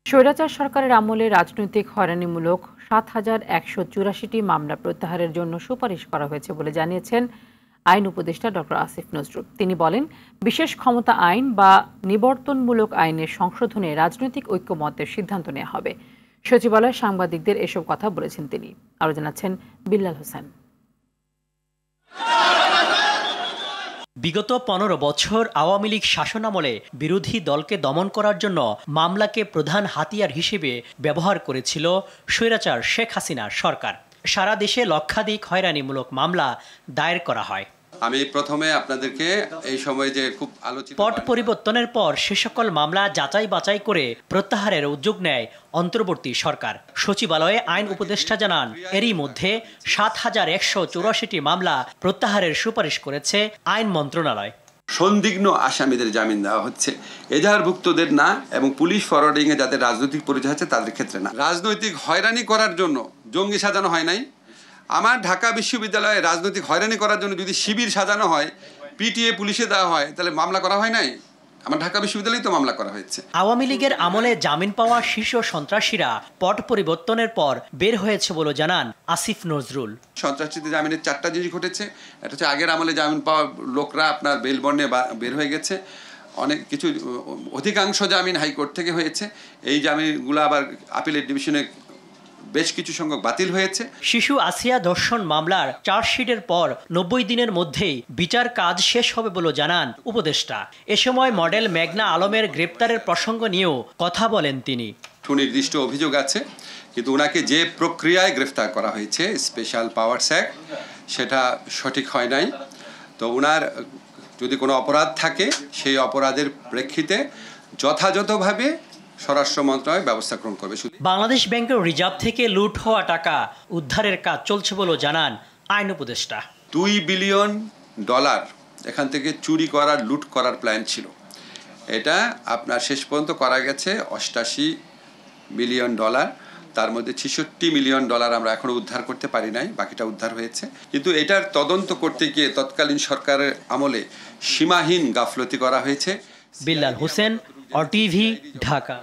স্বৈরাচার সরকারের আমলে রাজনৈতিক হয়রানিমূলক ৭,১৮৪টি মামলা প্রত্যাহারের জন্য সুপারিশ করা হয়েছে বলে জানিয়েছেন আইন উপদেষ্টা ডক্টর আসিফ নজরুল। তিনি বলেন, বিশেষ ক্ষমতা আইন বা নিবর্তনমূলক আইনের সংশোধনে রাজনৈতিক ঐক্যমত্যের সিদ্ধান্ত নেওয়া হবে। সচিবালয়ে সাংবাদিকদের এসব কথা বলেছেন তিনি। আরও জানাচ্ছেন বিল্লাল হোসেন। বিগত ১৫ বছর আওয়ামী লীগ শাসনামলে বিরোধী দলকে দমন করার জন্য মামলাকে প্রধান হাতিয়ার হিসেবে ব্যবহার করেছিল স্বৈরাচার শেখ হাসিনার সরকার। সারা দেশে লক্ষাধিক হয়রানিমূলক মামলা দায়ের করা হয়। আমি প্রথমে আপনাদেরকে এই সময় যে খুব আলোচিত পট পরিবর্তনের পর সে সকল মামলা যাচাই বাছাই করে প্রত্যাহারের উদ্যোগ নেয় অন্তর্বর্তী সরকার। সচিবালয়ে আইন উপদেষ্টা জানান, এরই মধ্যে ৭,১৮৪টি মামলা প্রত্যাহারের সুপারিশ করেছে আইন মন্ত্রণালয়। সন্দিগ্ধ আসামিদের জামিন দেওয়া হচ্ছে, এজাহারভুক্তদের না, এবং পুলিশ ফরওয়ার্ডিং এ যাদের রাজনৈতিক পরিচয় আছে তাদের ক্ষেত্রে না। রাজনৈতিক হয়রানি করার জন্য জঙ্গি সাজানো হয় নাই। আমার ঢাকা বিশ্ববিদ্যালয়ে রাজনৈতিক হয়রানি করার জন্য যদি শিবির সাজানো হয়, পিটিএ পুলিশে দেওয়া হয়, তাহলে মামলা করা হয় নাই? আমার ঢাকা বিশ্ববিদ্যালয়ে তো মামলা করা হয়েছে। আওয়ামী লীগের আমলে জামিন পাওয়া শীর্ষ সন্ত্রাসীরা পট পরিবর্তনের পর বের হয়েছে বলে জানান আসিফ নজরুল। সন্ত্রাসীদের জামিনের 4টা জিনিস ঘটেছে। এটা হচ্ছে আগের আমলে জামিন পাওয়া লোকরা আপনার বেল বন্ডে বের হয়ে গেছে। অনেক কিছু অধিকাংশ জামিন হাইকোর্ট থেকে হয়েছে। এই জামিনগুলো আবার আপিলেট ডিভিশনে বেশ কিছু সংখ্যক বাতিল হয়েছে। শিশু আসিয়া ধর্ষণ মামলার চার্জশিটের পর 90 দিনের মধ্যেই বিচার কাজ শেষ হবে বলে জানান উপদেষ্টা। এ সময় মডেল মেঘনা আলমের গ্রেপ্তারের প্রসঙ্গ নিয়েও কথা বলেন তিনি। সুনির্দিষ্ট অভিযোগ আছে, কিন্তু ওনাকে যে প্রক্রিয়ায় গ্রেফতার করা হয়েছে, স্পেশাল পাওয়ারস অ্যাক্ট, সেটা সঠিক হয় নাই। তো ওনার যদি কোনো অপরাধ থাকে, সেই অপরাধের প্রেক্ষিতে যথাযথভাবে স্বরাষ্ট্র মন্ত্রণালয় ব্যবস্থা গ্রহণ করবে। বাংলাদেশ ব্যাংকের রিজার্ভ থেকে লুট হওয়া টাকা উদ্ধারের কাজ চলছে বলে জানান আইন উপদেষ্টা। $2 বিলিয়ন এখান থেকে চুরি করার, লুট করার প্ল্যান ছিল। এটা আপনার শেষ পর্যন্ত করা গেছে $88 মিলিয়ন। তার মধ্যে $66 মিলিয়ন আমরা এখনো উদ্ধার করতে পারি নাই, বাকিটা উদ্ধার হয়েছে। কিন্তু এটার তদন্ত করতে গিয়ে তৎকালীন সরকারের আমলে সীমাহীন গাফলতি করা হয়েছে। বিল্লাল হোসেন, RTV, ঢাকা।